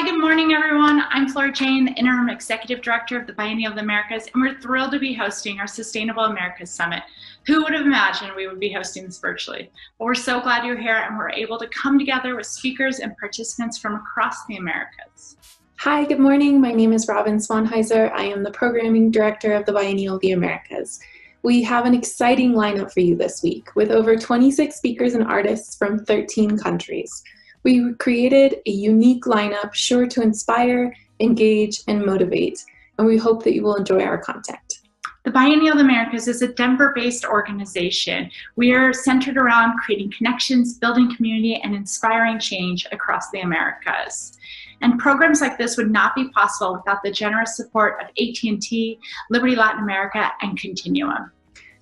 Hi, good morning, everyone. I'm Flora Jane, the Interim Executive Director of the Biennial of the Americas, and we're thrilled to be hosting our Sustainable Americas Summit. Who would have imagined we would be hosting this virtually? But we're so glad you're here and we're able to come together with speakers and participants from across the Americas. Hi, good morning. My name is Robin Swanheiser. I am the Programming Director of the Biennial of the Americas. We have an exciting lineup for you this week with over 26 speakers and artists from 13 countries. We created a unique lineup sure to inspire, engage, and motivate, and we hope that you will enjoy our content. The Biennial of the Americas is a Denver-based organization. We are centered around creating connections, building community, and inspiring change across the Americas. And programs like this would not be possible without the generous support of AT&T, Liberty Latin America, and Continuum.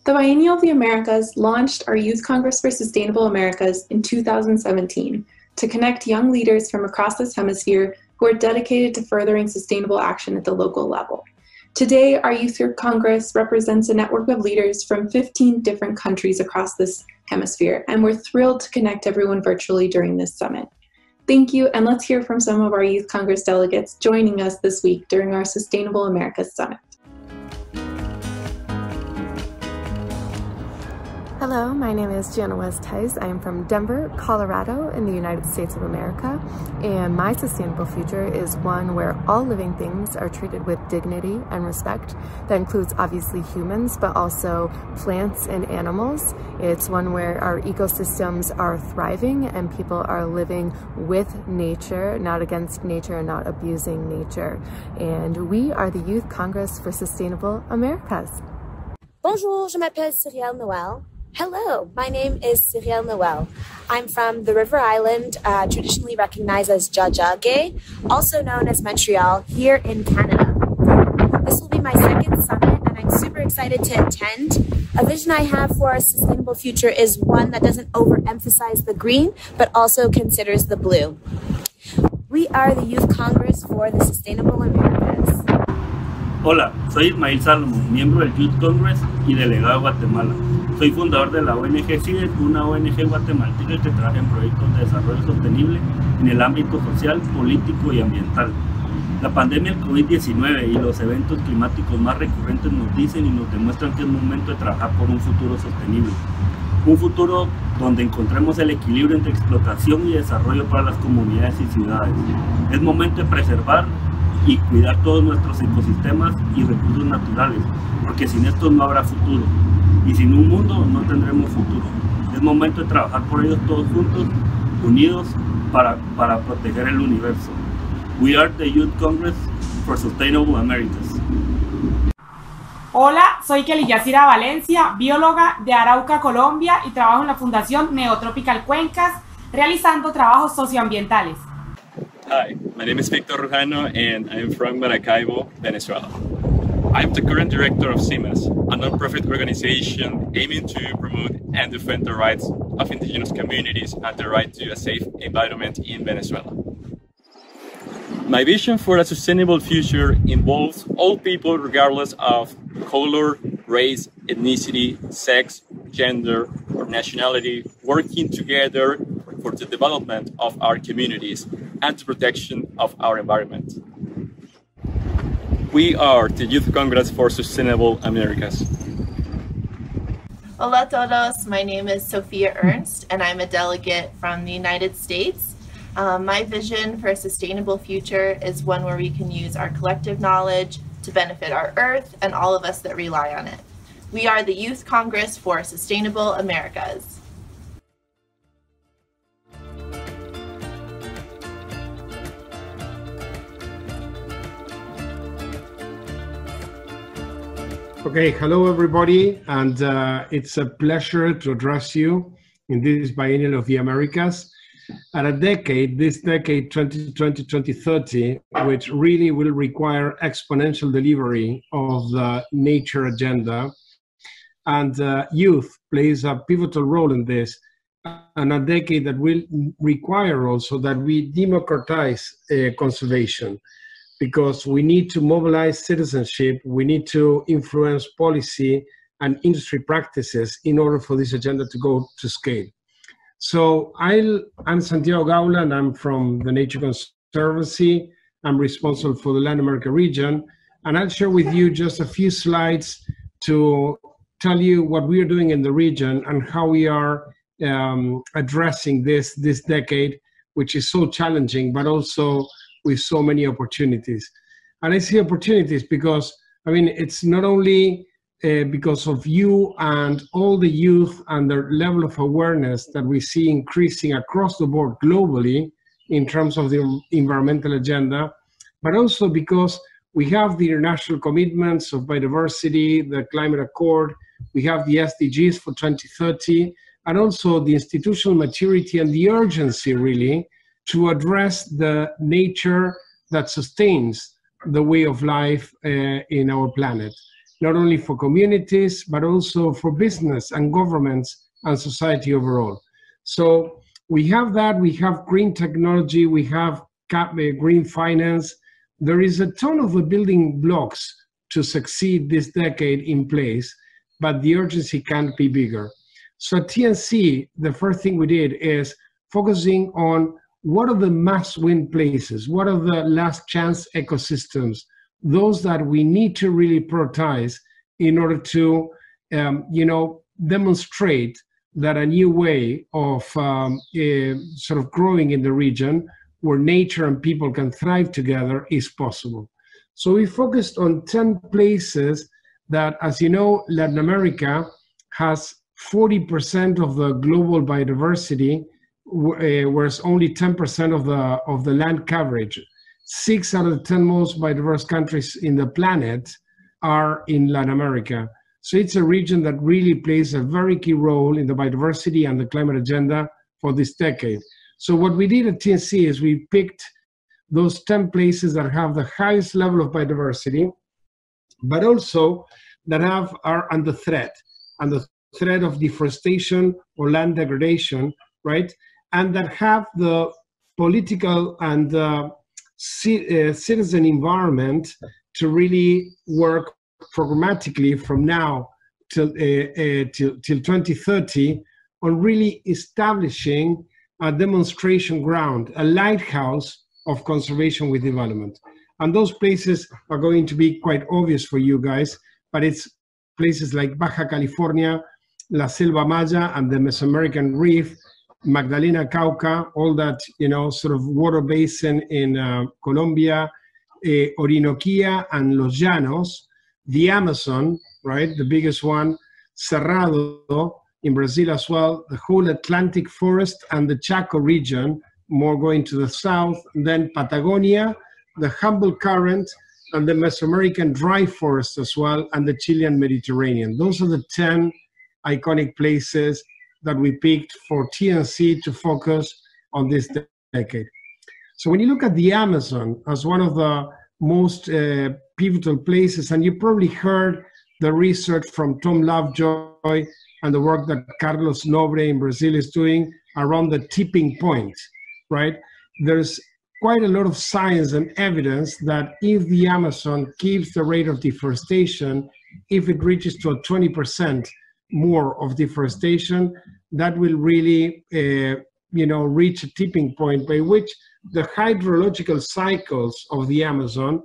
The Biennial of the Americas launched our Youth Congress for Sustainable Americas in 2017 to connect young leaders from across this hemisphere who are dedicated to furthering sustainable action at the local level. Today, our Youth Congress represents a network of leaders from 15 different countries across this hemisphere, and we're thrilled to connect everyone virtually during this summit. Thank you, and let's hear from some of our Youth Congress delegates joining us this week during our Sustainable Americas Summit. Hello, my name is Gianna West-Tice. I am from Denver, Colorado in the United States of America, and my sustainable future is one where all living things are treated with dignity and respect. That includes obviously humans, but also plants and animals. It's one where our ecosystems are thriving and people are living with nature, not against nature and not abusing nature. And we are the Youth Congress for Sustainable Americas. Bonjour, je m'appelle Cyrielle Noël. Hello, my name is Cyrielle Noël. I'm from the River Island, traditionally recognized as Tiohtià:ke, also known as Montreal, here in Canada. This will be my second summit, and I'm super excited to attend. A vision I have for a sustainable future is one that doesn't overemphasize the green, but also considers the blue. We are the Youth Congress for the Sustainable Americas. Hola, soy Ismael Salomón, miembro del Youth Congress y delegado de Guatemala. Soy fundador de la ONG CIDES, una ONG guatemalteca que trabaja en proyectos de desarrollo sostenible en el ámbito social, político y ambiental. La pandemia del COVID-19 y los eventos climáticos más recurrentes nos dicen y nos demuestran que es momento de trabajar por un futuro sostenible. Un futuro donde encontremos el equilibrio entre explotación y desarrollo para las comunidades y ciudades. Es momento de preservar y cuidar todos nuestros ecosistemas y recursos naturales, porque sin estos no habrá futuro. Y sin un mundo no tendremos futuro. Es momento de trabajar por ellos todos juntos, unidos, para proteger el universo. We are the Youth Congress for Sustainable Americas. Hola, soy Kelly Yacira Valencia, bióloga de Arauca, Colombia, y trabajo en la Fundación Neotropical Cuencas, realizando trabajos socioambientales. Hi, my name is Victor Rujano and I'm from Maracaibo, Venezuela. I'm the current director of CIMAS, a non-profit organization aiming to promote and defend the rights of indigenous communities and the right to a safe environment in Venezuela. My vision for a sustainable future involves all people regardless of color, race, ethnicity, sex, gender, or nationality working together for the development of our communities and the protection of our environment. We are the Youth Congress for Sustainable Americas. Hola a todos, my name is Sophia Ernst and I'm a delegate from the United States. My vision for a sustainable future is one where we can use our collective knowledge to benefit our Earth and all of us that rely on it. We are the Youth Congress for Sustainable Americas. Okay, hello everybody, and it's a pleasure to address you in this Biennial of the Americas at a decade, this decade 2020-2030, which really will require exponential delivery of the nature agenda, and youth plays a pivotal role in this, and a decade that will require also that we democratize conservation. Because we need to mobilize citizenship, we need to influence policy and industry practices in order for this agenda to go to scale. So I'm Santiago Gaula, and I'm from the Nature Conservancy. I'm responsible for the Latin America region, and I'll share with you just a few slides to tell you what we are doing in the region and how we are addressing this decade, which is so challenging, but also with so many opportunities. And I see opportunities because, I mean, it's not only because of you and all the youth and the level of awareness that we see increasing across the board globally in terms of the environmental agenda, but also because we have the international commitments of biodiversity, the climate accord, we have the SDGs for 2030, and also the institutional maturity and the urgency really to address the nature that sustains the way of life in our planet, not only for communities, but also for business and governments and society overall. So we have that, we have green technology, we have green finance. There is a ton of the building blocks to succeed this decade in place, but the urgency can't be bigger. So at TNC, the first thing we did is focusing on what are the must-win places, what are the last chance ecosystems, those that we need to really prioritize in order to, demonstrate that a new way of sort of growing in the region where nature and people can thrive together is possible. So we focused on 10 places that, as you know, Latin America has 40% of the global biodiversity, whereas only 10% of the land coverage. 6 out of the 10 most biodiverse countries in the planet are in Latin America. So it's a region that really plays a very key role in the biodiversity and the climate agenda for this decade. So what we did at TNC is we picked those 10 places that have the highest level of biodiversity, but also that are under threat of deforestation or land degradation, right? And that have the political and citizen environment to really work programmatically from now till 2030 on really establishing a demonstration ground, a lighthouse of conservation with development. And those places are going to be quite obvious for you guys, but it's places like Baja California, La Selva Maya and the Mesoamerican Reef, Magdalena Cauca, all that, sort of water basin in Colombia, Orinoquia and Los Llanos, the Amazon, right, the biggest one, Cerrado in Brazil as well, the whole Atlantic forest and the Chaco region, more going to the south, and then Patagonia, the Humboldt Current, and the Mesoamerican dry forest as well, and the Chilean Mediterranean. Those are the 10 iconic places that we picked for TNC to focus on this decade. So when you look at the Amazon as one of the most pivotal places, and you probably heard the research from Tom Lovejoy and the work that Carlos Nobre in Brazil is doing around the tipping point, right? There's quite a lot of science and evidence that if the Amazon keeps the rate of deforestation, if it reaches to a 20% more of deforestation, that will really, reach a tipping point by which the hydrological cycles of the Amazon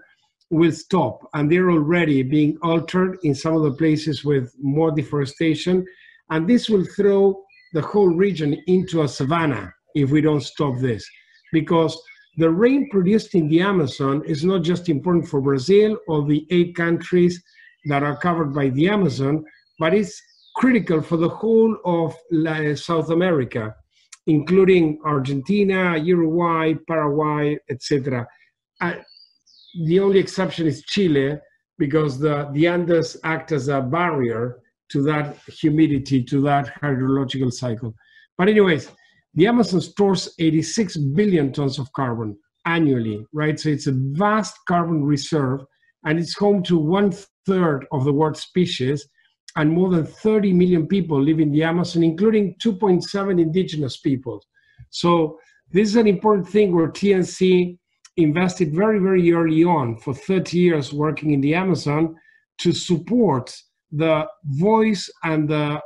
will stop, and they're already being altered in some of the places with more deforestation, and this will throw the whole region into a savanna if we don't stop this, because the rain produced in the Amazon is not just important for Brazil or the 8 countries that are covered by the Amazon, but it's critical for the whole of South America, including Argentina, Uruguay, Paraguay, etc. The only exception is Chile, because the Andes act as a barrier to that humidity, to that hydrological cycle. But anyways, the Amazon stores 86 billion tons of carbon annually, right? So it's a vast carbon reserve, and it's home to 1/3 of the world's species, and more than 30 million people live in the Amazon, including 2.7 indigenous people. So this is an important thing where TNC invested very, very early on for 30 years working in the Amazon to support the voice and the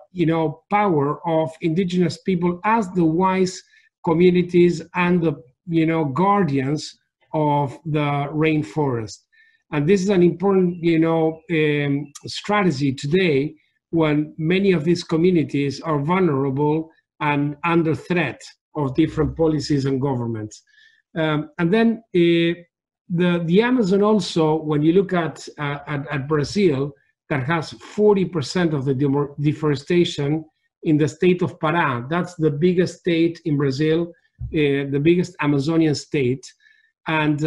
power of indigenous people as the wise communities and the guardians of the rainforest. And this is an important, strategy today when many of these communities are vulnerable and under threat of different policies and governments. And then the Amazon also, when you look at Brazil, that has 40% of the deforestation in the state of Pará. That's the biggest state in Brazil, the biggest Amazonian state, and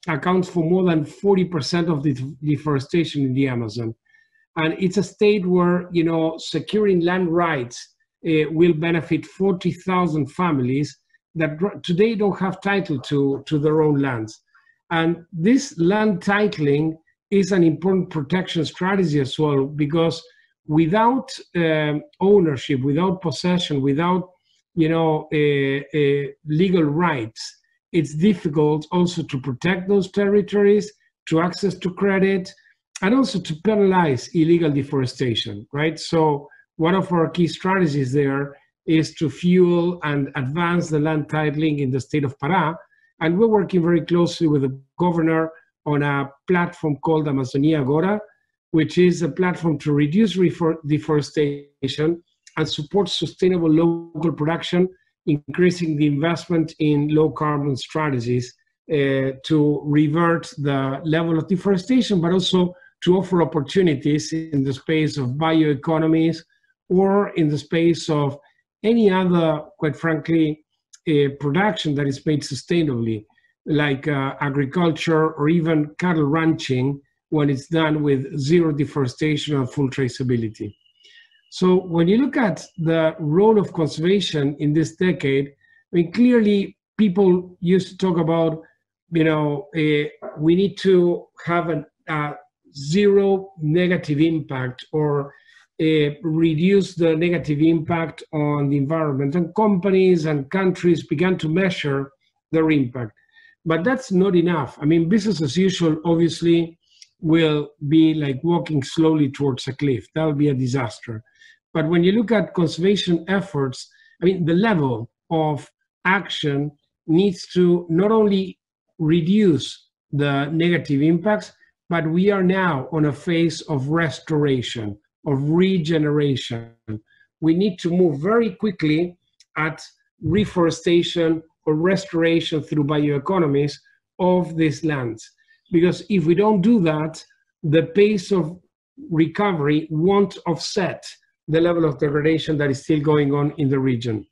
accounts for more than 40% of the deforestation in the Amazon. And it's a state where, securing land rights will benefit 40,000 families that today don't have title to their own lands. And this land titling is an important protection strategy as well, because without ownership, without possession, without legal rights, it's difficult also to protect those territories, to access to credit, and also to penalize illegal deforestation, right? So one of our key strategies there is to fuel and advance the land titling in the state of Pará. And we're working very closely with the governor on a platform called Amazonia Agora, which is a platform to reduce deforestation and support sustainable local production, increasing the investment in low carbon strategies to revert the level of deforestation, but also to offer opportunities in the space of bioeconomies or in the space of any other, quite frankly, production that is made sustainably, like agriculture or even cattle ranching, when it's done with zero deforestation and full traceability. So when you look at the role of conservation in this decade, I mean, clearly people used to talk about, we need to have a zero negative impact or reduce the negative impact on the environment. And companies and countries began to measure their impact. But that's not enough. I mean, business as usual, obviously, will be like walking slowly towards a cliff. That will be a disaster. But when you look at conservation efforts, I mean, the level of action needs to not only reduce the negative impacts, but we are now on a phase of restoration, of regeneration. We need to move very quickly at reforestation or restoration through bioeconomies of these lands. Because if we don't do that, the pace of recovery won't offset the level of degradation that is still going on in the region.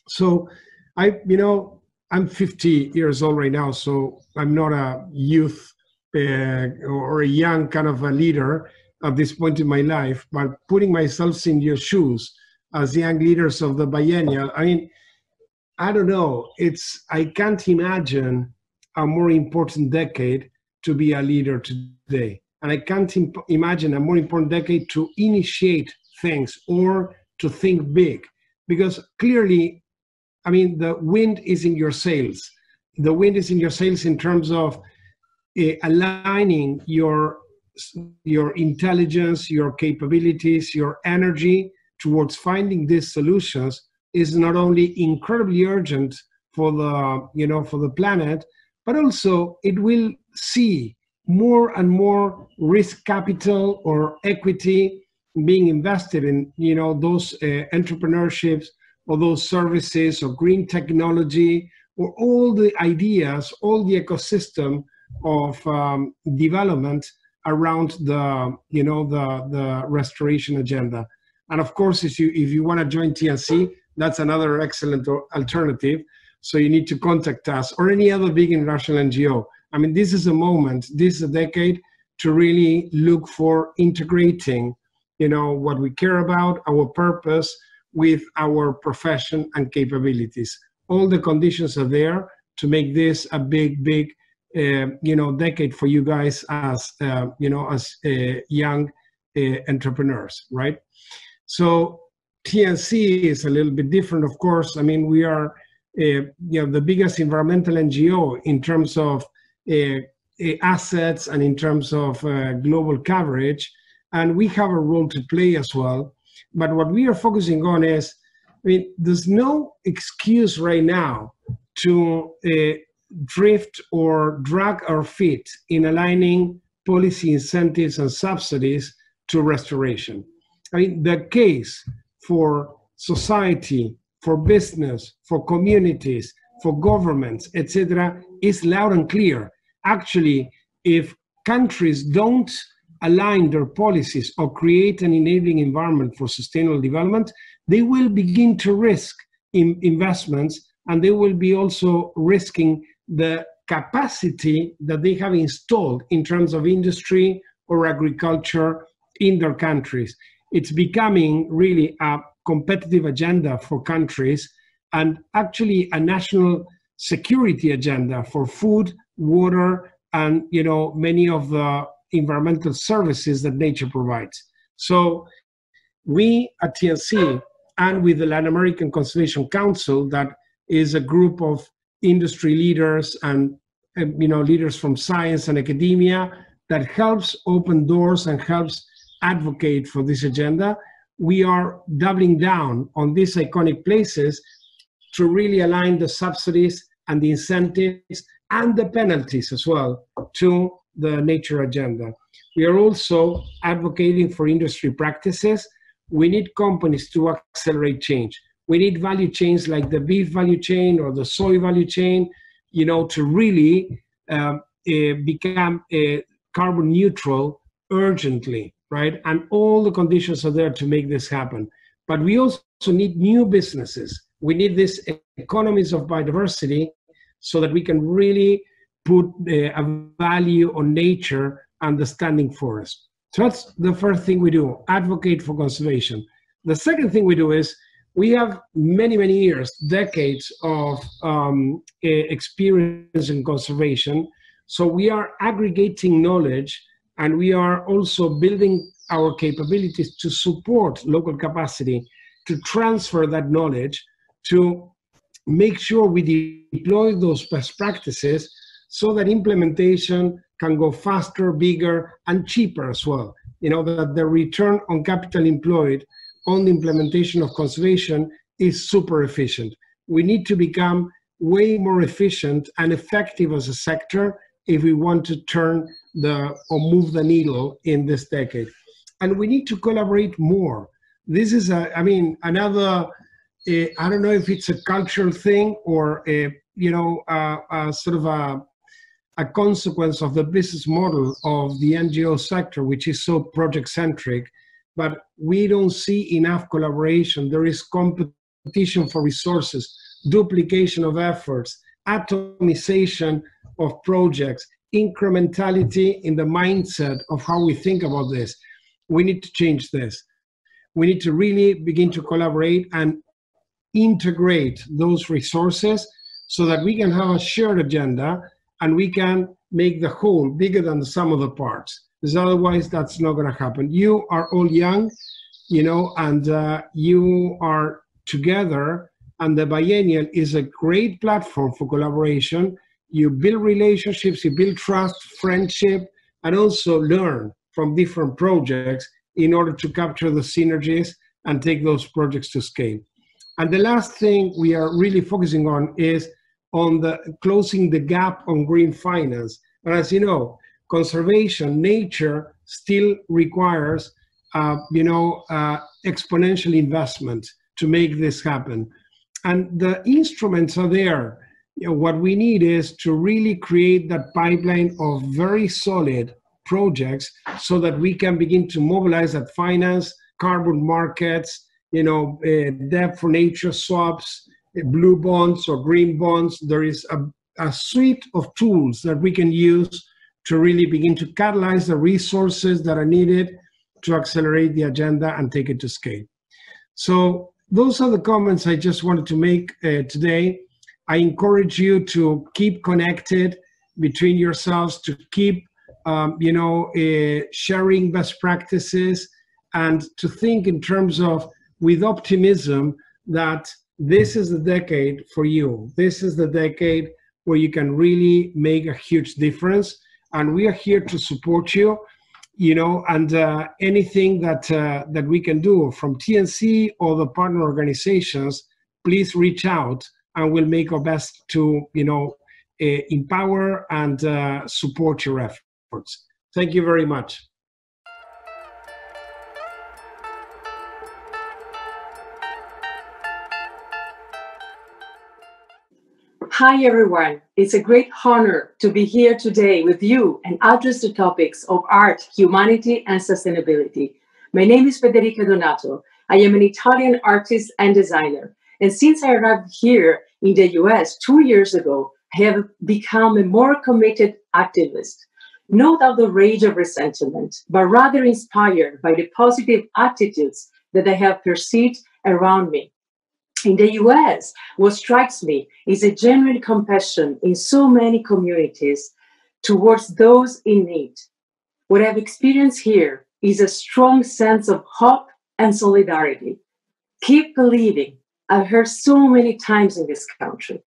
So I'm 50 years old right now, so I'm not a youth or a young kind of a leader at this point in my life, but putting myself in your shoes as young leaders of the biennial, I mean, I don't know, I can't imagine a more important decade to be a leader today. And I can't imagine a more important decade to initiate things or to think big, because clearly, I mean, the wind is in your sails. The wind is in your sails in terms of aligning your intelligence, your capabilities, your energy towards finding these solutions is not only incredibly urgent for the planet, but also it will see more and more risk capital or equity being invested in those entrepreneurships or those services or green technology or all the ideas, all the ecosystem of development around the restoration agenda. And of course, if you want to join TNC, that's another excellent alternative. So you need to contact us or any other big international NGO. I mean, this is a moment, this is a decade to really look for integrating, what we care about, our purpose with our profession and capabilities. All the conditions are there to make this a big decade for you guys as, as young entrepreneurs, right? So TNC is a little bit different, of course. I mean, we are the biggest environmental NGO in terms of assets and in terms of global coverage, and we have a role to play as well. But what we are focusing on is, I mean, there's no excuse right now to drift or drag our feet in aligning policy incentives and subsidies to restoration. I mean, the case for society, for business, for communities, for governments, etc., is loud and clear. Actually, if countries don't align their policies or create an enabling environment for sustainable development, they will begin to risk investments, and they will be also risking the capacity that they have installed in terms of industry or agriculture in their countries. It's becoming really a competitive agenda for countries, and actually a national security agenda for food, water, and many of the environmental services that nature provides. So we at TNC, and with the Latin American Conservation Council, that is a group of industry leaders and leaders from science and academia that helps open doors and helps advocate for this agenda, we are doubling down on these iconic places to really align the subsidies and the incentives and the penalties as well to the nature agenda. We are also advocating for industry practices. We need companies to accelerate change. We need value chains like the beef value chain or the soy value chain, to really become carbon neutral urgently, right? And all the conditions are there to make this happen. But we also need new businesses. We need these economies of biodiversity so that we can really put a value on nature and the standing forest. So that's the first thing we do, advocate for conservation. The second thing we do is we have many, many years, decades of experience in conservation. So we are aggregating knowledge, and we are also building our capabilities to support local capacity, to transfer that knowledge, to make sure we deploy those best practices so that implementation can go faster, bigger, and cheaper as well. That the return on capital employed on the implementation of conservation is super efficient. We need to become way more efficient and effective as a sector if we want to turn or move the needle in this decade. And we need to collaborate more. This is another, I don't know if it's a cultural thing or sort of a consequence of the business model of the NGO sector, which is so project-centric, but we don't see enough collaboration. There is competition for resources, duplication of efforts, atomization of projects, incrementality in the mindset of how we think about this. We need to change this. We need to really begin to collaborate and integrate those resources so that we can have a shared agenda and we can make the whole bigger than the sum of the parts. Because otherwise, that's not going to happen. You are all young, and you are together, and the biennial is a great platform for collaboration. You build relationships, you build trust, friendship, and also learn from different projects in order to capture the synergies and take those projects to scale. And the last thing we are really focusing on is on closing the gap on green finance. And as you know, conservation, nature still requires, exponential investment to make this happen. And the instruments are there. What we need is to really create that pipeline of very solid projects so that we can begin to mobilize that finance, carbon markets, debt for nature swaps, blue bonds or green bonds. There is a suite of tools that we can use to really begin to catalyze the resources that are needed to accelerate the agenda and take it to scale. So those are the comments I just wanted to make today. I encourage you to keep connected between yourselves, to keep sharing best practices, and to think in terms of, with optimism, that this is the decade for you. This is the decade where you can really make a huge difference. And we are here to support you, and anything that we can do from TNC or the partner organizations, please reach out and we'll make our best to, empower and support your efforts. Thank you very much. Hi everyone, it's a great honor to be here today with you and address the topics of art, humanity, and sustainability. My name is Federica Donato. I am an Italian artist and designer. And since I arrived here in the US 2 years ago, I have become a more committed activist. Not out of the rage of resentment, but rather inspired by the positive attitudes that I have perceived around me. In the US, what strikes me is a genuine compassion in so many communities towards those in need. What I've experienced here is a strong sense of hope and solidarity. Keep believing, I've heard so many times in this country.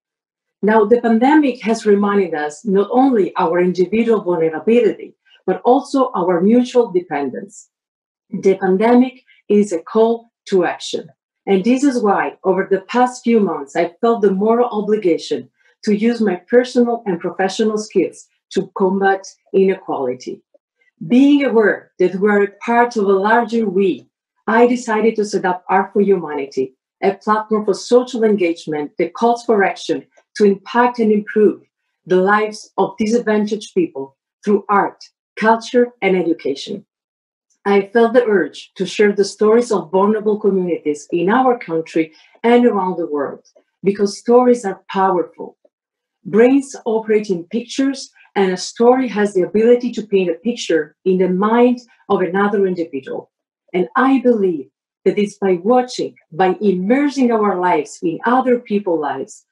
Now, the pandemic has reminded us not only our individual vulnerability, but also our mutual dependence. The pandemic is a call to action. And this is why, over the past few months, I felt the moral obligation to use my personal and professional skills to combat inequality. Being aware that we are a part of a larger we, I decided to set up Art for Humanity, a platform for social engagement that calls for action to impact and improve the lives of disadvantaged people through art, culture, and education. I felt the urge to share the stories of vulnerable communities in our country and around the world, because stories are powerful. Brains operate in pictures, and a story has the ability to paint a picture in the mind of another individual. And I believe that it's by watching, by immersing our lives in other people's lives,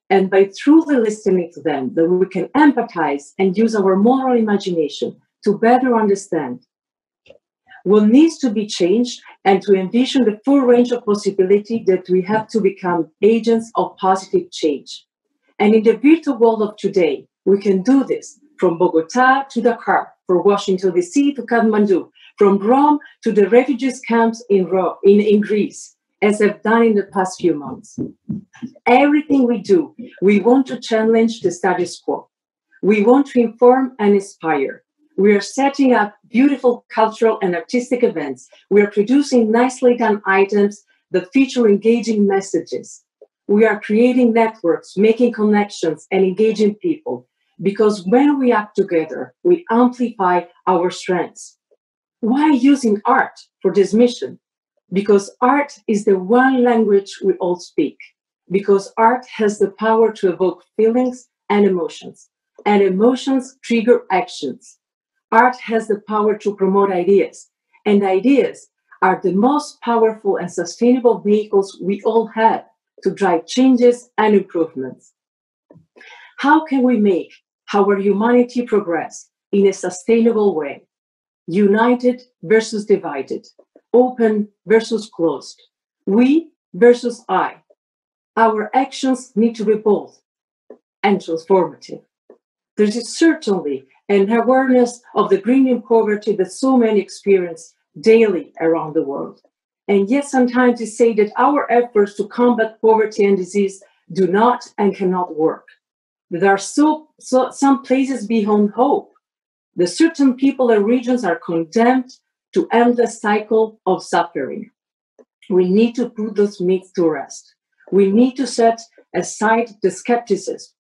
and by truly listening to them, that we can empathize and use our moral imagination to better understand what needs to be changed and to envision the full range of possibility that we have to become agents of positive change. And in the virtual world of today, we can do this from Bogota to Dakar, from Washington, D.C. to Kathmandu, from Rome to the refugees camps in Greece, as I've done in the past few months. Everything we do, we want to challenge the status quo. We want to inform and inspire. We are setting up beautiful cultural and artistic events. We are producing nicely done items that feature engaging messages. We are creating networks, making connections, and engaging people. Because when we act together, we amplify our strengths. Why using art for this mission? Because art is the one language we all speak. Because art has the power to evoke feelings and emotions trigger actions. Art has the power to promote ideas, and ideas are the most powerful and sustainable vehicles we all have to drive changes and improvements. How can we make our humanity progress in a sustainable way? United versus divided, open versus closed, we versus I. Our actions need to be bold and transformative. There is certainly an awareness of the greening poverty that so many experience daily around the world. And yet sometimes we say that our efforts to combat poverty and disease do not and cannot work. There are some places beyond hope. The certain people and regions are condemned to endless cycle of suffering. We need to put those myths to rest. We need to set aside the skepticism.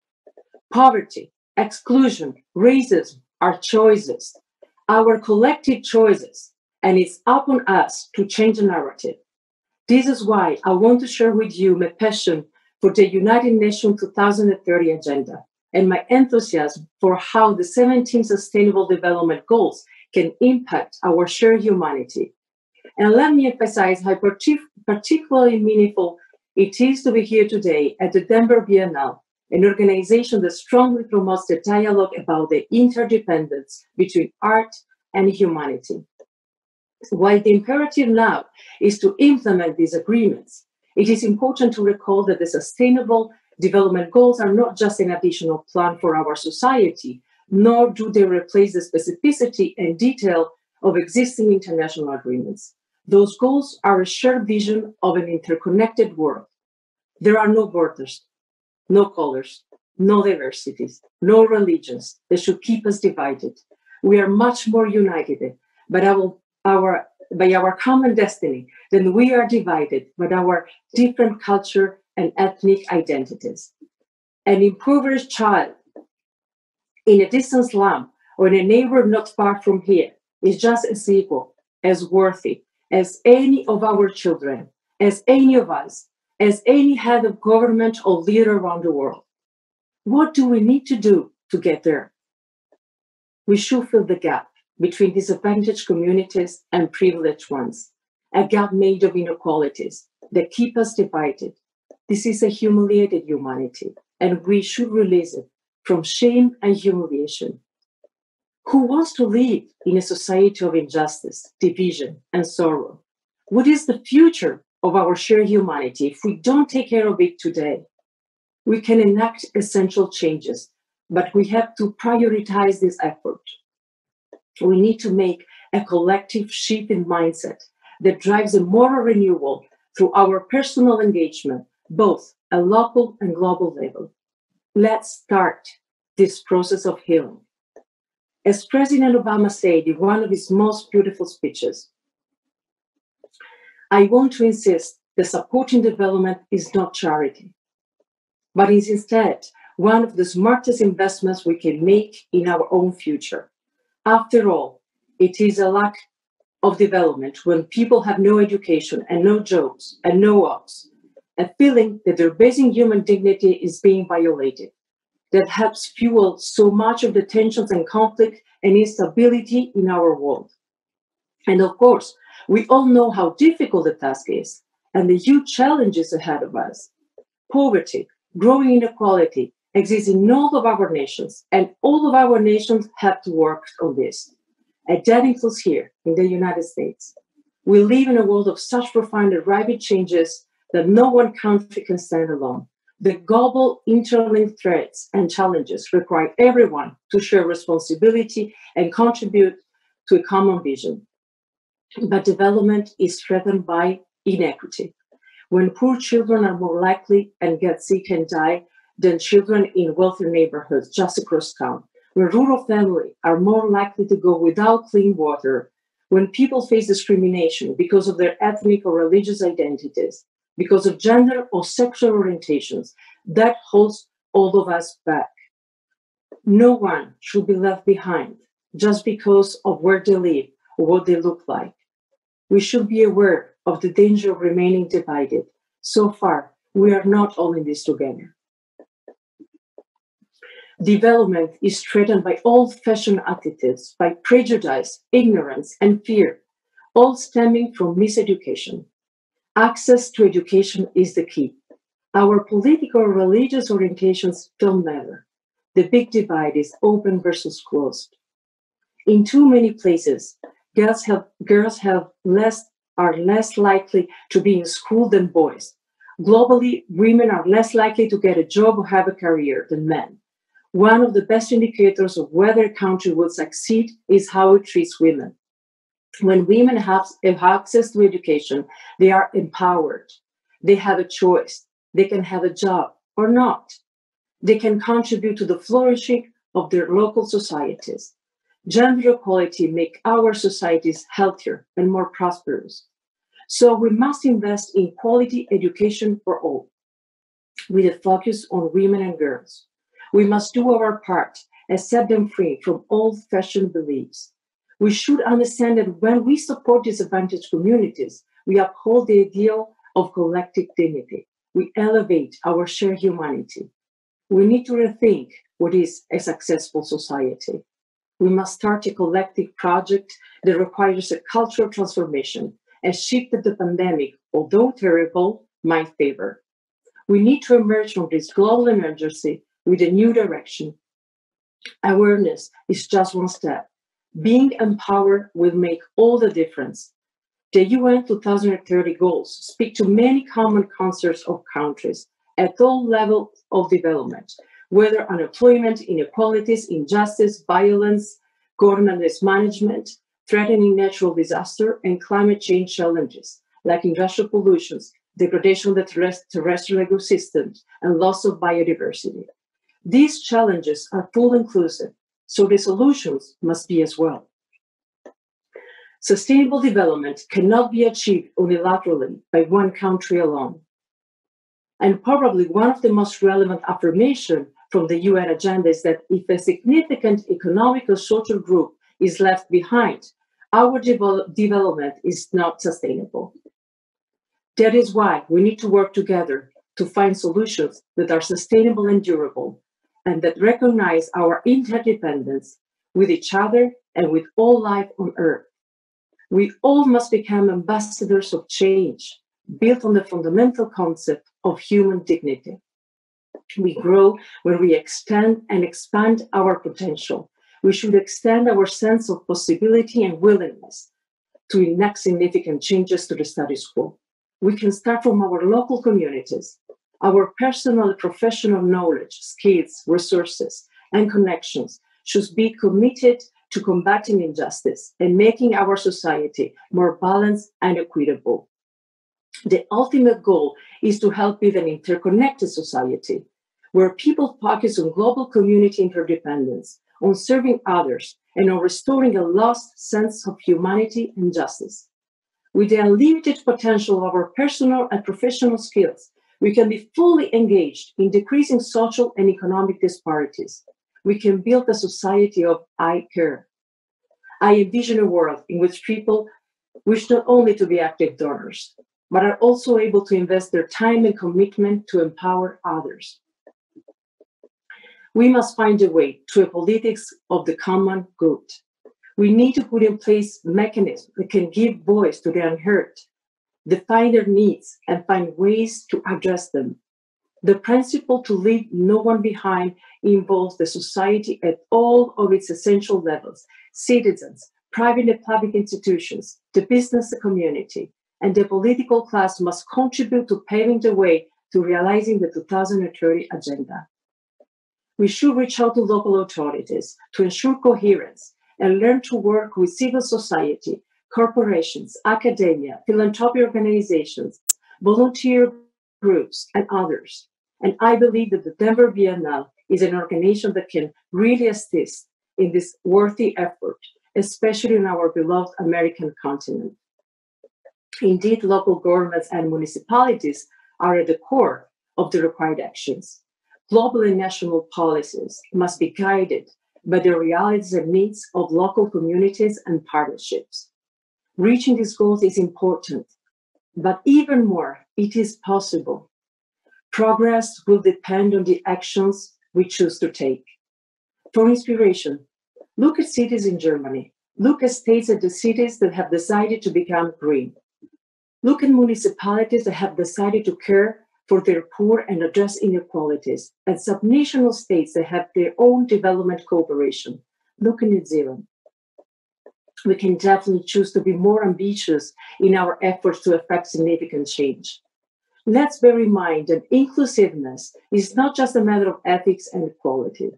Poverty, exclusion, racism are choices, our collective choices, and it's upon us to change the narrative. This is why I want to share with you my passion for the United Nations 2030 agenda and my enthusiasm for how the 17 Sustainable Development Goals can impact our shared humanity. And let me emphasize how particularly meaningful it is to be here today at the Denver Biennale, an organization that strongly promotes the dialogue about the interdependence between art and humanity. While the imperative now is to implement these agreements, it is important to recall that the Sustainable Development Goals are not just an additional plan for our society, nor do they replace the specificity and detail of existing international agreements. Those goals are a shared vision of an interconnected world. There are no borders, no colors, no diversities, no religions that should keep us divided. We are much more united by our common destiny than we are divided by our different culture and ethnic identities. An impoverished child in a distant slum or in a neighborhood not far from here is just as equal, as worthy as any of our children, as any of us, as any head of government or leader around the world. What do we need to do to get there? We should fill the gap between disadvantaged communities and privileged ones, a gap made of inequalities that keep us divided. This is a humiliated humanity, and we should release it from shame and humiliation. Who wants to live in a society of injustice, division, and sorrow? What is the future of our shared humanity if we don't take care of it today? We can enact essential changes, but we have to prioritize this effort. We need to make a collective shift in mindset that drives a moral renewal through our personal engagement, both at local and global level. Let's start this process of healing. As President Obama said in one of his most beautiful speeches, I want to insist that supporting development is not charity, but is instead one of the smartest investments we can make in our own future. After all, it is a lack of development when people have no education and no jobs and no ops, a feeling that their basic human dignity is being violated, that helps fuel so much of the tensions and conflict and instability in our world. And of course, we all know how difficult the task is and the huge challenges ahead of us. Poverty, growing inequality exists in all of our nations, and all of our nations have to work on this. And that includes here in the United States. We live in a world of such profound and rapid changes that no one country can stand alone. The global interlinked threats and challenges require everyone to share responsibility and contribute to a common vision. But development is threatened by inequity. When poor children are more likely and get sick and die than children in wealthy neighborhoods just across town, when rural families are more likely to go without clean water, when people face discrimination because of their ethnic or religious identities, because of gender or sexual orientations, that holds all of us back. No one should be left behind just because of where they live or what they look like. We should be aware of the danger of remaining divided. So far, we are not all in this together. Development is threatened by old-fashioned attitudes, by prejudice, ignorance, and fear, all stemming from miseducation. Access to education is the key. Our political or religious orientations don't matter. The big divide is open versus closed. In too many places, girls are less likely to be in school than boys. Globally, women are less likely to get a job or have a career than men. One of the best indicators of whether a country will succeed is how it treats women. When women have access to education, they are empowered. They have a choice. They can have a job or not. They can contribute to the flourishing of their local societies. Gender equality makes our societies healthier and more prosperous. So we must invest in quality education for all, with a focus on women and girls. We must do our part and set them free from old-fashioned beliefs. We should understand that when we support disadvantaged communities, we uphold the ideal of collective dignity. We elevate our shared humanity. We need to rethink what is a successful society. We must start a collective project that requires a cultural transformation, a shift that the pandemic, although terrible, might favor. We need to emerge from this global emergency with a new direction. Awareness is just one step. Being empowered will make all the difference. The UN 2030 goals speak to many common concerns of countries at all levels of development, whether unemployment, inequalities, injustice, violence, government mismanagement, threatening natural disaster, and climate change challenges, like industrial pollution, degradation of the terrestrial ecosystems, and loss of biodiversity. These challenges are full inclusive, so the solutions must be as well. Sustainable development cannot be achieved unilaterally by one country alone. And probably one of the most relevant affirmations from the UN agenda is that if a significant economic or social group is left behind, our development is not sustainable. That is why we need to work together to find solutions that are sustainable and durable, and that recognize our interdependence with each other and with all life on Earth. We all must become ambassadors of change, built on the fundamental concept of human dignity. We grow when we extend and expand our potential. We should extend our sense of possibility and willingness to enact significant changes to the status quo. We can start from our local communities. Our personal and professional knowledge, skills, resources, and connections should be committed to combating injustice and making our society more balanced and equitable. The ultimate goal is to help build an interconnected society where people focus on global community interdependence, on serving others, and on restoring a lost sense of humanity and justice. With the unlimited potential of our personal and professional skills, we can be fully engaged in decreasing social and economic disparities. We can build a society of I care. I envision a world in which people wish not only to be active donors, but are also able to invest their time and commitment to empower others. We must find a way to a politics of the common good. We need to put in place mechanisms that can give voice to the unheard, define their needs, and find ways to address them. The principle to leave no one behind involves the society at all of its essential levels: citizens, private and public institutions, the business community, and the political class must contribute to paving the way to realizing the 2030 agenda. We should reach out to local authorities to ensure coherence and learn to work with civil society, corporations, academia, philanthropy organizations, volunteer groups, and others. And I believe that the Denver Biennale is an organization that can really assist in this worthy effort, especially in our beloved American continent. Indeed, local governments and municipalities are at the core of the required actions. Global and national policies must be guided by the realities and needs of local communities and partnerships. Reaching these goals is important, but even more, it is possible. Progress will depend on the actions we choose to take. For inspiration, look at cities in Germany. Look at states and the cities that have decided to become green. Look at municipalities that have decided to care for their poor and address inequalities, and subnational states that have their own development cooperation. Look at New Zealand. We can definitely choose to be more ambitious in our efforts to effect significant change. Let's bear in mind that inclusiveness is not just a matter of ethics and equality.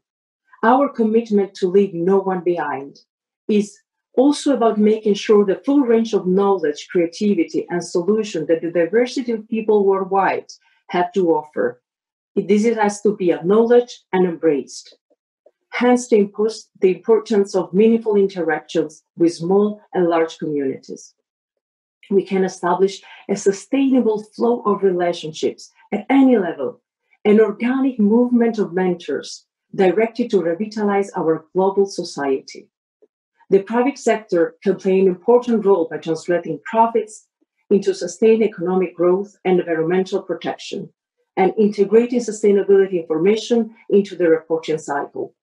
Our commitment to leave no one behind is also about making sure the full range of knowledge, creativity, and solution that the diversity of people worldwide have to offer. This has to be acknowledged and embraced. Hence, the importance of meaningful interactions with small and large communities. We can establish a sustainable flow of relationships at any level, an organic movement of mentors directed to revitalize our global society. The private sector can play an important role by translating profits into sustained economic growth and environmental protection, and integrating sustainability information into the reporting cycle.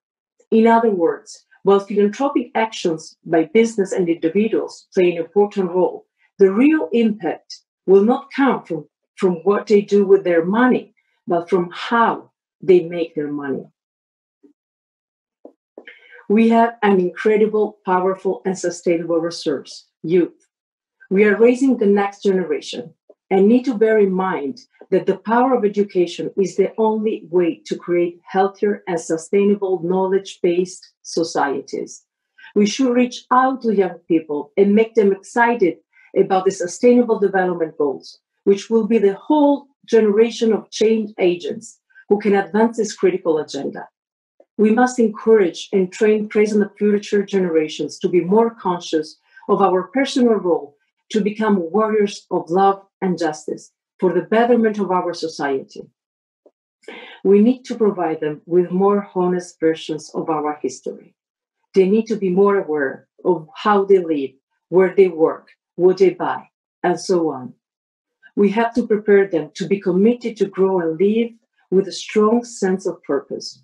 In other words, while philanthropic actions by business and individuals play an important role, the real impact will not come from what they do with their money, but from how they make their money. We have an incredible, powerful, and sustainable resource: youth. We are raising the next generation and need to bear in mind that the power of education is the only way to create healthier and sustainable knowledge-based societies. We should reach out to young people and make them excited about the Sustainable Development Goals, which will be the whole generation of change agents who can advance this critical agenda. We must encourage and train present and future generations to be more conscious of our personal role to become warriors of love and justice for the betterment of our society. We need to provide them with more honest versions of our history. They need to be more aware of how they live, where they work, what they buy, and so on. We have to prepare them to be committed to grow and live with a strong sense of purpose.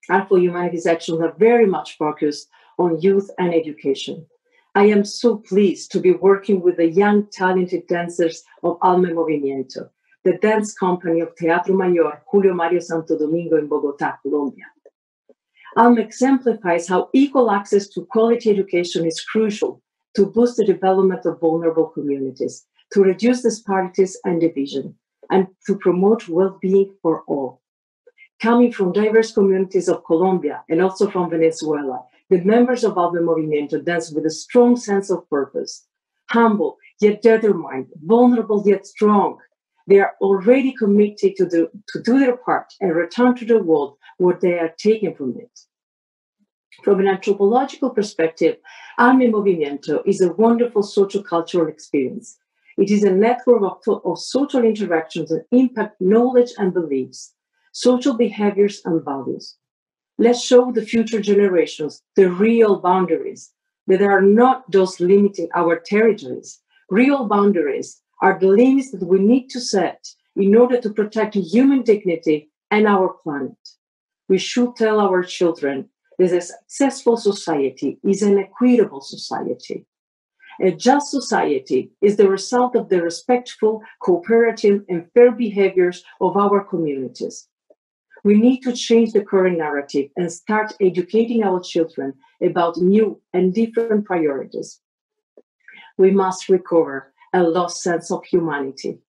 Art for Humanity's actions are very much focused on youth and education. I am so pleased to be working with the young, talented dancers of Alma Movimiento, the dance company of Teatro Mayor Julio Mario Santo Domingo in Bogotá, Colombia. Alma exemplifies how equal access to quality education is crucial to boost the development of vulnerable communities, to reduce disparities and division, and to promote well-being for all. Coming from diverse communities of Colombia and also from Venezuela, the members of Alma Movimiento dance with a strong sense of purpose. Humble yet determined, vulnerable yet strong, they are already committed to do their part and return to the world what they are taken from it. From an anthropological perspective, Alma Movimiento is a wonderful social cultural experience. It is a network of social interactions that impact knowledge and beliefs, social behaviors and values. Let's show the future generations the real boundaries, that are not those limiting our territories. Real boundaries are the limits that we need to set in order to protect human dignity and our planet. We should tell our children that a successful society is an equitable society. A just society is the result of the respectful, cooperative, and fair behaviors of our communities. We need to change the current narrative and start educating our children about new and different priorities. We must recover a lost sense of humanity.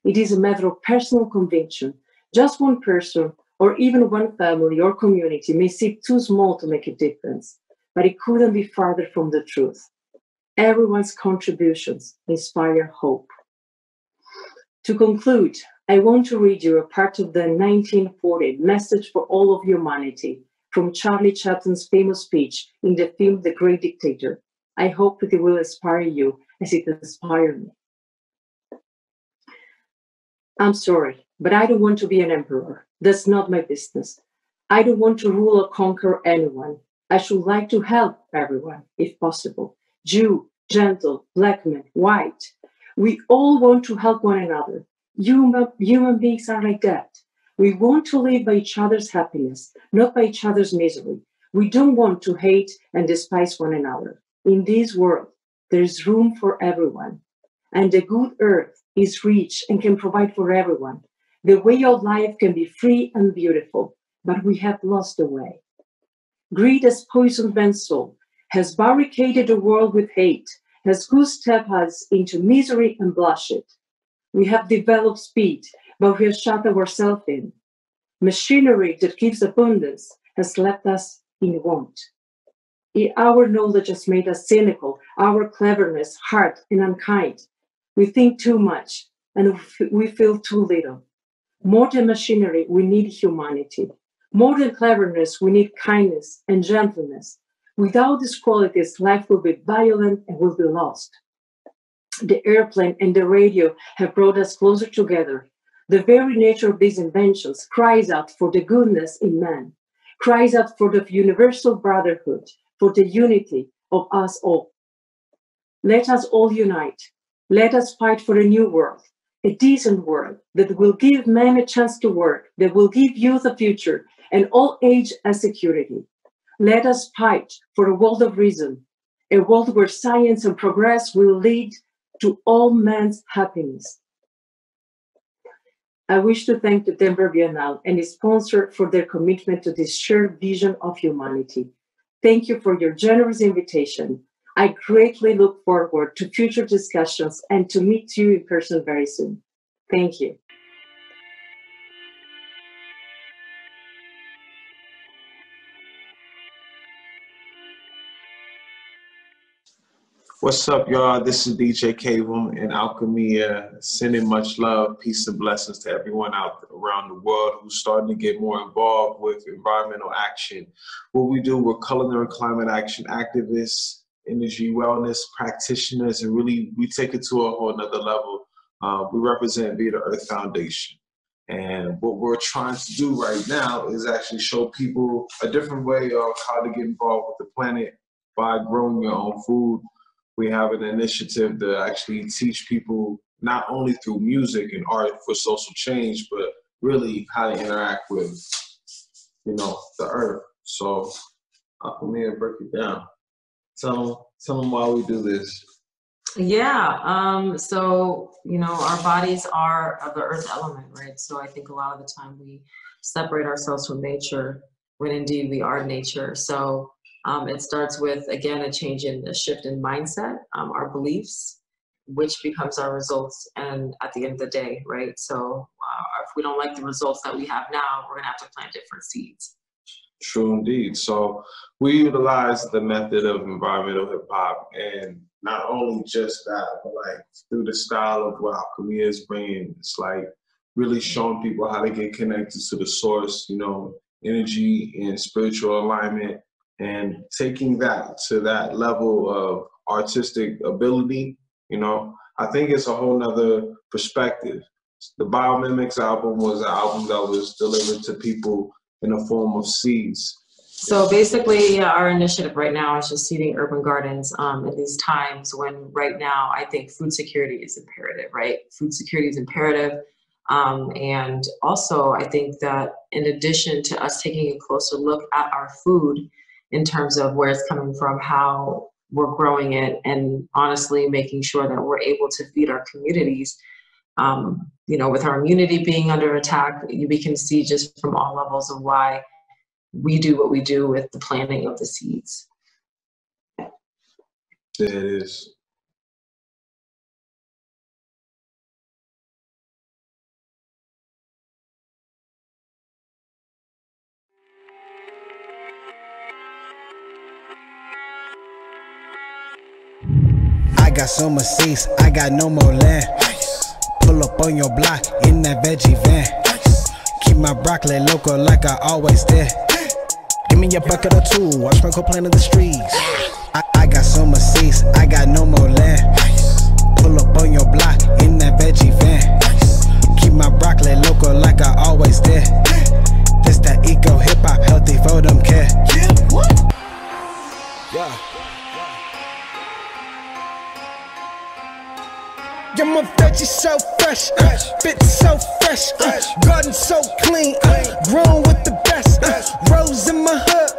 It is a matter of personal conviction. Just one person or even one family or community may seem too small to make a difference, but it couldn't be farther from the truth. Everyone's contributions inspire hope. To conclude, I want to read you a part of the 1940 Message for All of Humanity from Charlie Chaplin's famous speech in the film The Great Dictator. I hope that it will inspire you as it inspired me. I'm sorry, but I don't want to be an emperor. That's not my business. I don't want to rule or conquer anyone. I should like to help everyone, if possible. Jew, gentle, black man, white. We all want to help one another. Human beings are like that. We want to live by each other's happiness, not by each other's misery. We don't want to hate and despise one another. In this world, there is room for everyone. And the good earth is rich and can provide for everyone. The way of life can be free and beautiful, but we have lost the way. Greed has poisoned man's soul, has barricaded the world with hate, has goose-stepped us into misery and bloodshed. We have developed speed, but we have shut ourselves in. Machinery that gives abundance has left us in want. Our knowledge has made us cynical, our cleverness hard and unkind. We think too much and we feel too little. More than machinery, we need humanity. More than cleverness, we need kindness and gentleness. Without these qualities, life will be violent and will be lost. The airplane and the radio have brought us closer together. The very nature of these inventions cries out for the goodness in man, cries out for the universal brotherhood, for the unity of us all. Let us all unite. Let us fight for a new world, a decent world that will give men a chance to work, that will give youth a future, and all age a security. Let us fight for a world of reason, a world where science and progress will lead to all men's happiness. I wish to thank the Denver Biennale and its sponsor for their commitment to this shared vision of humanity. Thank you for your generous invitation. I greatly look forward to future discussions and to meet you in person very soon. Thank you. What's up, y'all? This is DJ Cable and Alchemia, sending much love, peace, and blessings to everyone out around the world who's starting to get more involved with environmental action. What we do, we're culinary climate action activists, energy wellness practitioners, and really we take it to a whole nother level. We represent Be the Earth Foundation. And what we're trying to do right now is actually show people a different way of how to get involved with the planet by growing your own food. We have an initiative to actually teach people not only through music and art for social change, but really how to interact with, the earth. So come here and break it down. Tell them why we do this. Yeah, so, our bodies are the earth element, right? So I think a lot of the time we separate ourselves from nature when indeed we are nature. So it starts with, again, a shift in mindset, our beliefs, which becomes our results, and at the end of the day, right? So if we don't like the results that we have now, we're gonna have to plant different seeds. True indeed. So we utilize the method of environmental hip hop, and not only just that, but like through the style of what Alchemia is bringing, it's like really showing people how to get connected to the source, energy and spiritual alignment, and taking that to that level of artistic ability. I think it's a whole nother perspective. The Biomimics album was an album that was delivered to people in the form of seeds. So basically, our initiative right now is just seeding urban gardens in these times when right now I think food security is imperative, right? Food security is imperative. And also I think that in addition to us taking a closer look at our food in terms of where it's coming from, how we're growing it, and honestly making sure that we're able to feed our communities, with our immunity being under attack, we can see just from all levels of why we do what we do with the planting of the seeds. There it is. I got so much seats, I got no more land. Pull up on your block in that veggie van. Keep my broccoli local like I always did. Give me a bucket or two, watch me go plant in the streets. I got so much seats, I got no more land. Pull up on your block in that veggie van. Keep my broccoli local like I always did. This that eco hip hop, healthy for them kid. Yeah. Yeah, my veggies so fresh, bits so fresh, garden so clean, grown with the best, rose in my hood,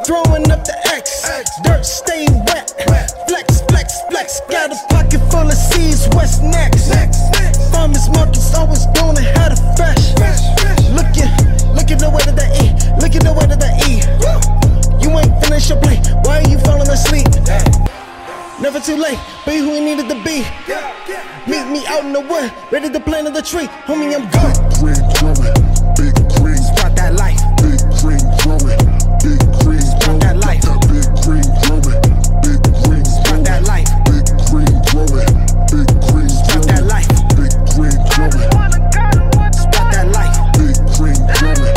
throwing up the X, dirt stay wet, flex, flex, flex, got a pocket full of seeds, what's next? Farmers markets always gonna have the fresh, look at the way that they eat, look at the way that they eat, you ain't finished your plate, why are you falling asleep? Never too late, be who you needed to be. Meet me out in the wood, ready to plant in the tree. Homie, I'm good. Big green growing, big green. Sprout that life. Big green growing, big green. Sprout that life. Big green growing, big green. Sprout that life. Big green growing, big green. Sprout that life. Big green growing. Sprout that life. Big green growing.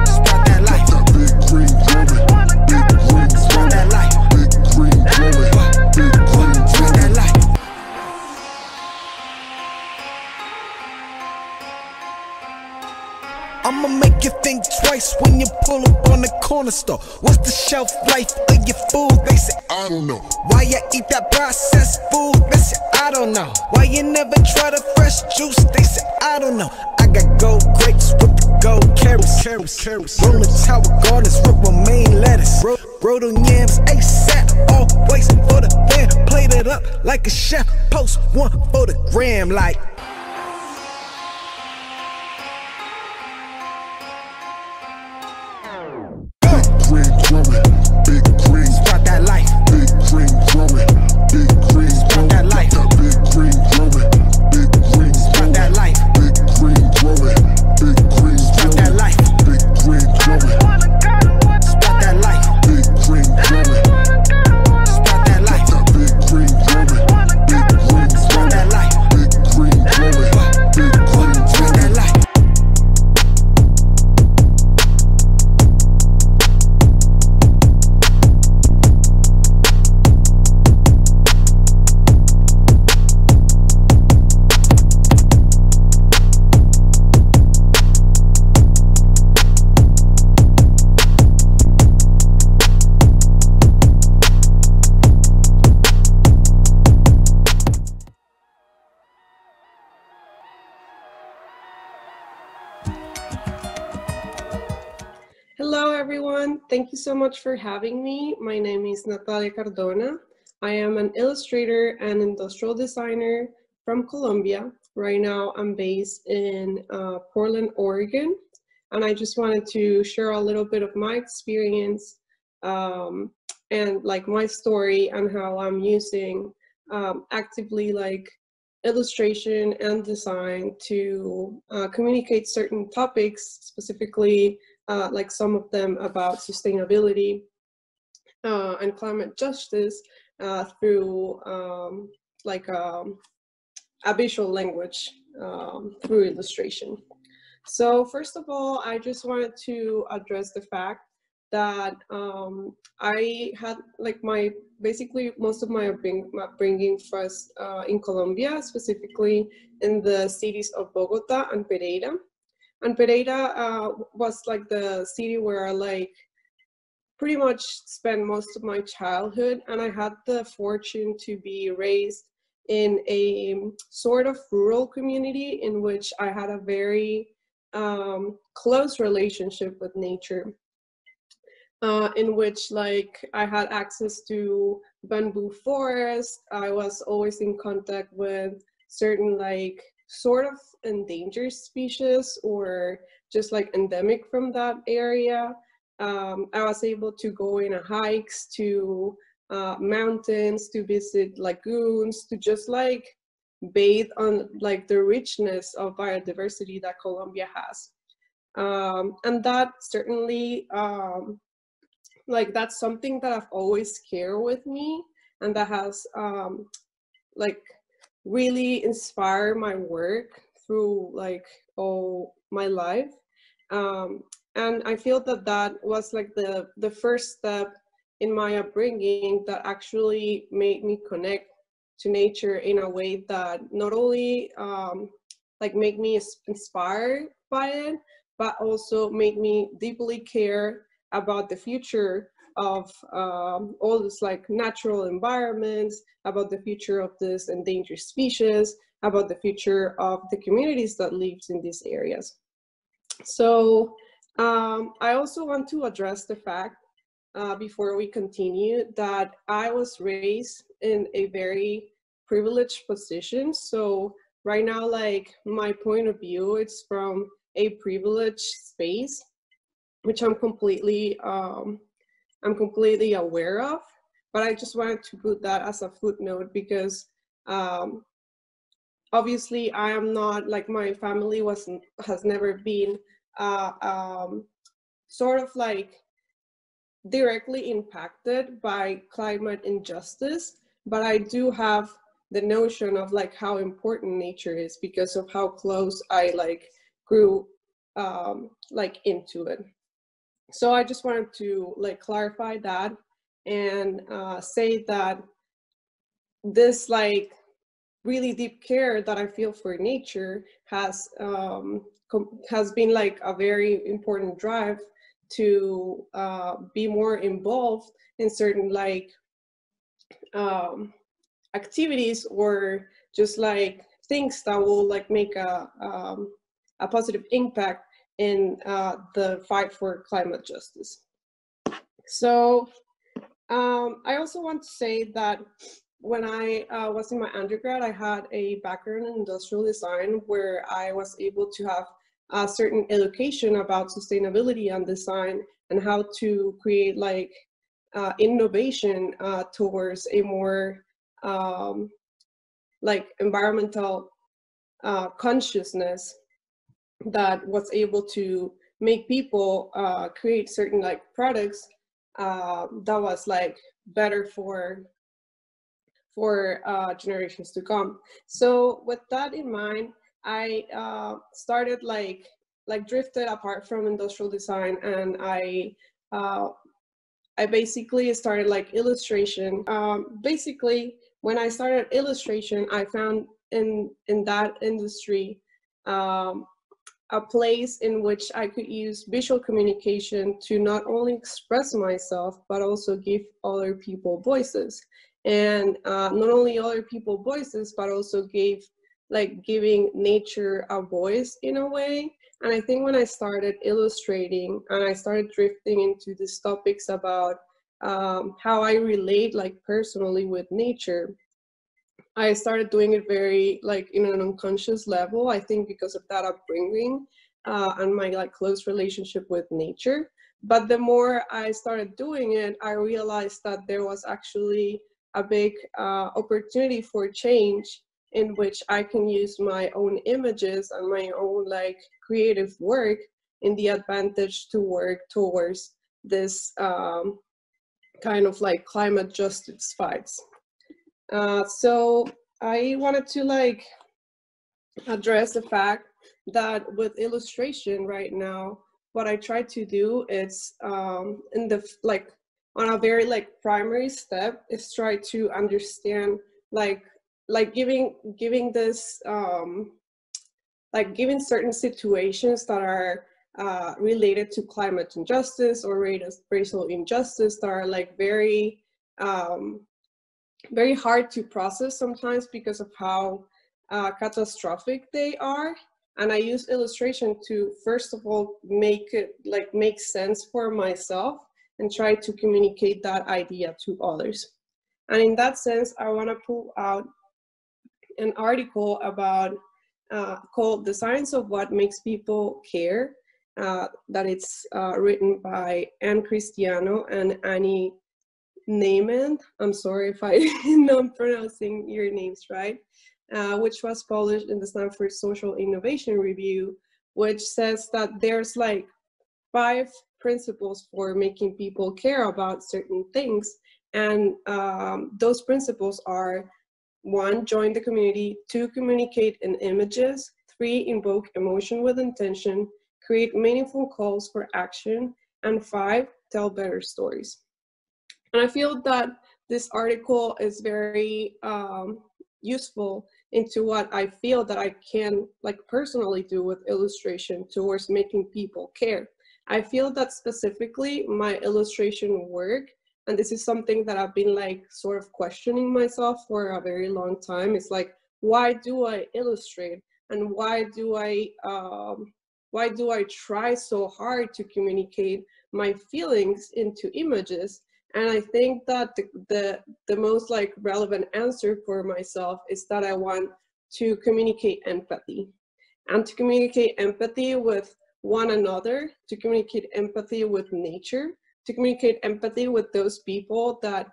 Sprout that life. Big green growing, big green. Sprout that life. Big green growing. I'ma make you think twice when you pull up on the corner store. What's the shelf life of your food? They say, I don't know. Why you eat that processed food? They say, I don't know. Why you never try the fresh juice? They say, I don't know. I got gold grapes with the gold carrots. Rolling tower gardens with romaine lettuce. Rolled on yams ASAP, always for the pan. Plate it up like a chef. Post one for the gram like. Big green, sprout that life. Big green growing, big green, sprout that life. Big green growing, big green, sprout that life. Big green growing, big green, sprout that life. Big green growing, sprout that life. Big green growing, sprout that life. Big green everyone. Thank you so much for having me. My name is Natalia Cardona. I am an illustrator and industrial designer from Colombia. Right now, I'm based in Portland, Oregon, and I just wanted to share a little bit of my experience and like my story and how I'm using actively like illustration and design to communicate certain topics, specifically like some of them about sustainability and climate justice through like a visual language through illustration. So first of all, I just wanted to address the fact that I had like basically most of my upbringing first in Colombia, specifically in the cities of Bogota and Pereira. And Pereira was like the city where I like pretty much spent most of my childhood, and I had the fortune to be raised in a sort of rural community in which I had a very close relationship with nature. In which like I had access to bamboo forest. I was always in contact with certain like sort of endangered species or just like endemic from that area. I was able to go in hikes to mountains, to visit lagoons, to just like bathe on like the richness of biodiversity that Colombia has. And that certainly like that's something that I've always carried with me, and that has like really inspired my work through like all my life. And I feel that that was like the first step in my upbringing that actually made me connect to nature in a way that not only like made me inspired by it, but also made me deeply care about the future of all this like natural environments, about the future of this endangered species, about the future of the communities that lives in these areas. So I also want to address the fact before we continue that I was raised in a very privileged position. So right now, like my point of view, it's from a privileged space, which I'm completely aware of, but I just wanted to put that as a footnote because obviously I am not like my family has never been sort of like directly impacted by climate injustice, but I do have the notion of like how important nature is because of how close I like grew like into it. So I just wanted to like clarify that and say that this like really deep care that I feel for nature has been like a very important drive to be more involved in certain like activities or just like things that will like make a positive impact in the fight for climate justice. So I also want to say that when I was in my undergrad, I had a background in industrial design where I was able to have a certain education about sustainability and design and how to create like innovation towards a more like environmental consciousness that was able to make people create certain like products that was like better for generations to come. So with that in mind, I started like drifted apart from industrial design, and I basically started like illustration. Basically, when I started illustration, I found in that industry a place in which I could use visual communication to not only express myself, but also give other people voices. And not only other people voices, but also giving nature a voice in a way, And I think when I started illustrating and I started drifting into these topics about how I relate like personally with nature, I started doing it very like in an unconscious level, I think because of that upbringing and my like close relationship with nature. But the more I started doing it, I realized that there was actually a big opportunity for change in which I can use my own images and my own like creative work in the advantage to work towards this kind of like climate justice fights. So I wanted to like address the fact that with illustration right now, what I try to do is in the like on a very like primary step is try to understand like giving this like giving certain situations that are related to climate injustice or racial injustice that are like very very hard to process sometimes because of how catastrophic they are. And I use illustration to, first of all, make it like make sense for myself and try to communicate that idea to others. And in that sense, I want to pull out an article about called "The Science of What Makes People Care," that it's written by Anne Cristiano and Annie Neyman. I'm sorry if I'm not pronouncing your names right. Which was published in the Stanford Social Innovation Review, which says that there's like 5 principles for making people care about certain things. And those principles are 1, join the community, 2, communicate in images, 3, invoke emotion with intention, create meaningful calls for action, and 5, tell better stories. And I feel that this article is very useful into what I feel that I can like personally do with illustration towards making people care. I feel that specifically my illustration work, and this is something that I've been like sort of questioning myself for a very long time. It's like, why do I illustrate, and why do I try so hard to communicate my feelings into images? And I think that the most like relevant answer for myself is that I want to communicate empathy, and to communicate empathy with one another, to communicate empathy with nature, to communicate empathy with those people that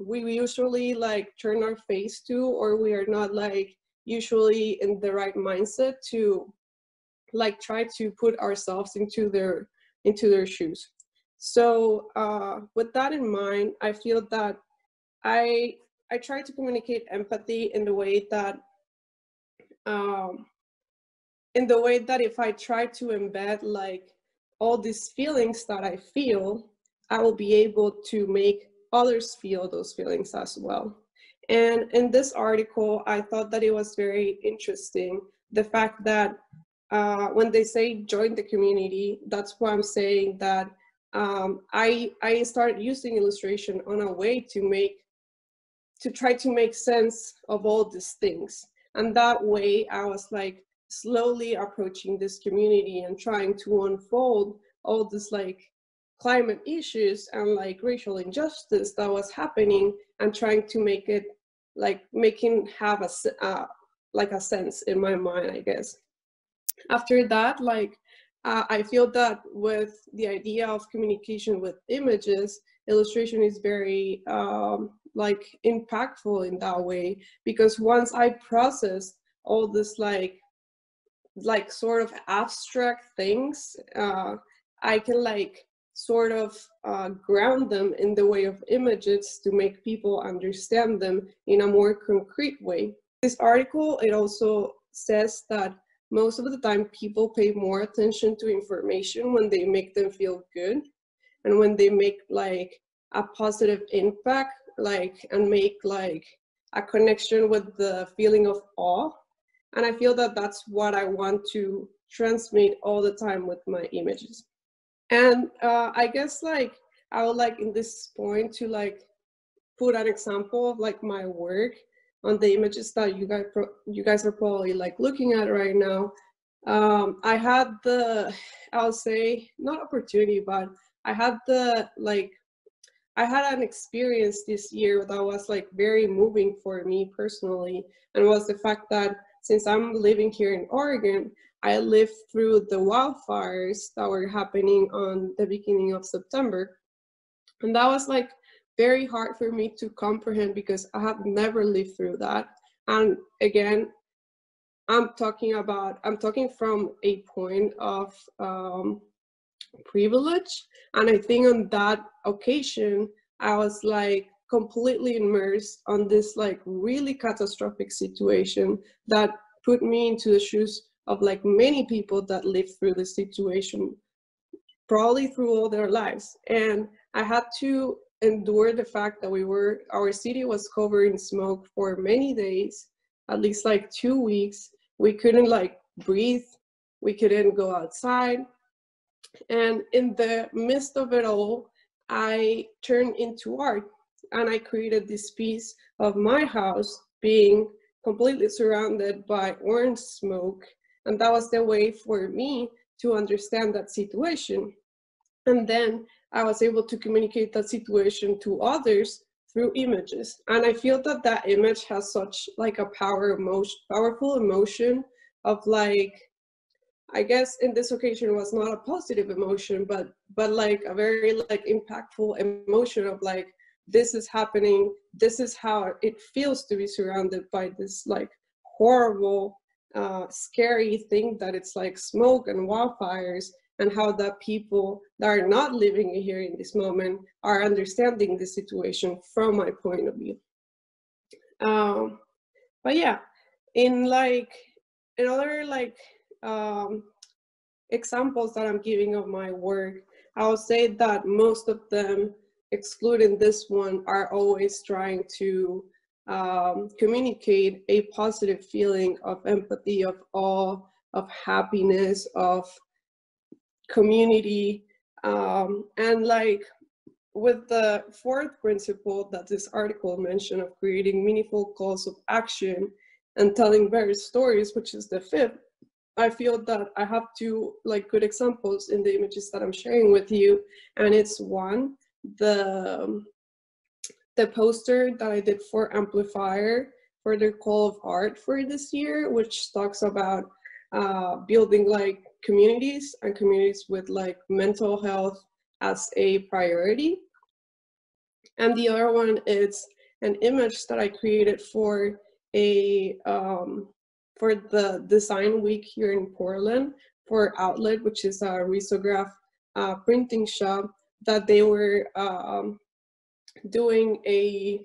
we usually like turn our face to, or we are not like usually in the right mindset to like try to put ourselves into their shoes. So with that in mind, I feel that I try to communicate empathy in the way that if I try to embed like all these feelings that I feel, I will be able to make others feel those feelings as well. And in this article, I thought that it was very interesting, the fact that when they say join the community, that's why I'm saying that I started using illustration on a way to try to make sense of all these things. And that way I was like slowly approaching this community and trying to unfold all this like climate issues and like racial injustice that was happening, and trying to make it like have a sense in my mind, I guess. After that, like I feel that with the idea of communication with images, illustration is very like impactful in that way, because once I process all this like sort of abstract things, I can like sort of ground them in the way of images to make people understand them in a more concrete way. This article, it also says that most of the time people pay more attention to information when they make them feel good, and when they make like a positive impact, like, and make like a connection with the feeling of awe. And I feel that that's what I want to transmit all the time with my images. And I guess like I would like in this point to like put an example of like my work on the images that you guys are probably like looking at right now. I had the, I'll say, not opportunity, but I had the, like, I had an experience this year that was like very moving for me personally, and was the fact that since I'm living here in Oregon, I lived through the wildfires that were happening on the beginning of September. And that was like very hard for me to comprehend because I have never lived through that. And again, I'm talking from a point of privilege. And I think on that occasion, I was like completely immersed on this like really catastrophic situation that put me into the shoes of like many people that lived through the situation, probably through all their lives. And I had to endure the fact that our city was covered in smoke for many days, at least like 2 weeks. We couldn't like breathe, we couldn't go outside. And in the midst of it all, I turned into art, and I created this piece of my house being completely surrounded by orange smoke. And that was the way for me to understand that situation. And then I was able to communicate that situation to others through images. And I feel that that image has such like a powerful emotion of like, I guess in this occasion it was not a positive emotion, but like a very like impactful emotion of like, this is happening, this is how it feels to be surrounded by this like horrible, scary thing that it's like smoke and wildfires, and how that people that are not living here in this moment are understanding the situation from my point of view. But yeah, in other like examples that I'm giving of my work, I will say that most of them, excluding this one, are always trying to communicate a positive feeling of empathy, of awe, of happiness, of community. And like with the fourth principle that this article mentioned of creating meaningful calls of action and telling various stories, which is the fifth, I feel that I have two like good examples in the images that I'm sharing with you. And it's one, the poster that I did for Amplifier for their call of art for this year, which talks about building like communities and communities with like mental health as a priority. And the other one is an image that I created for a for the design week here in Portland for Outlet, which is a risograph printing shop, that they were doing a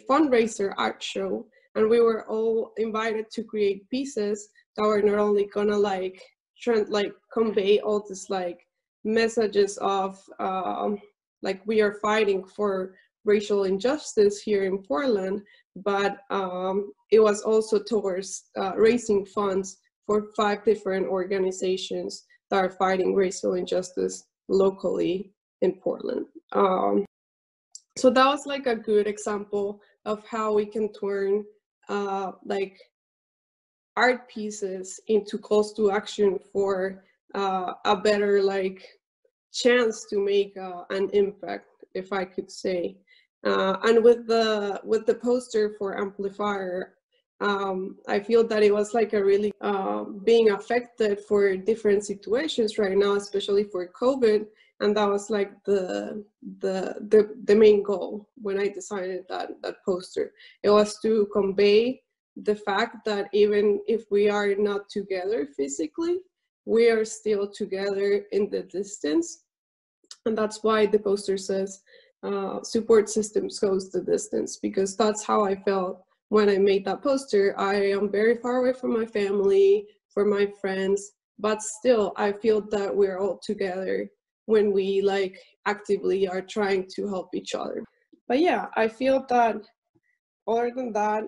fundraiser art show, and we were all invited to create pieces that were not only gonna like convey all this like messages of like we are fighting for racial injustice here in Portland, but it was also towards raising funds for 5 different organizations that are fighting racial injustice locally in Portland. So that was like a good example of how we can turn like art pieces into calls to action for a better like chance to make an impact, if I could say. And with the poster for Amplifier, I feel that it was like a really being affected for different situations right now, especially for COVID, and that was like the main goal when I designed that poster. It was to convey the fact that even if we are not together physically, we are still together in the distance, and that's why the poster says support systems goes the distance, because that's how I felt when I made that poster. I am very far away from my family, from my friends, but still I feel that we're all together when we like actively are trying to help each other. But yeah, I feel that other than that,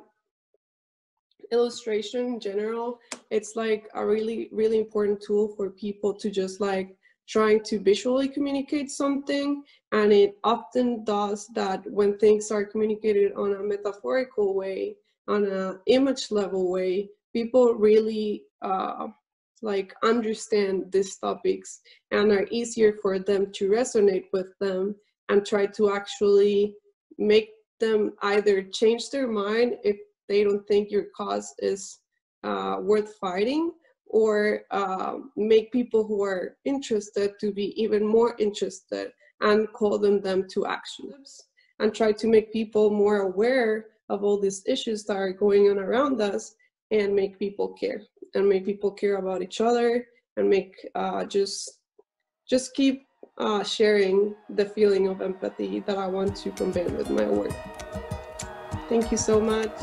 illustration in general, it's like a really, really important tool for people to just like trying to visually communicate something. And it often does that when things are communicated on a metaphorical way, on an image level way, people really like understand these topics and are easier for them to resonate with them, and try to actually make them either change their mind if they don't think your cause is worth fighting, or make people who are interested to be even more interested and call them to actions, and try to make people more aware of all these issues that are going on around us, and make people care, and make people care about each other, and make just keep sharing the feeling of empathy that I want to convey with my work. Thank you so much.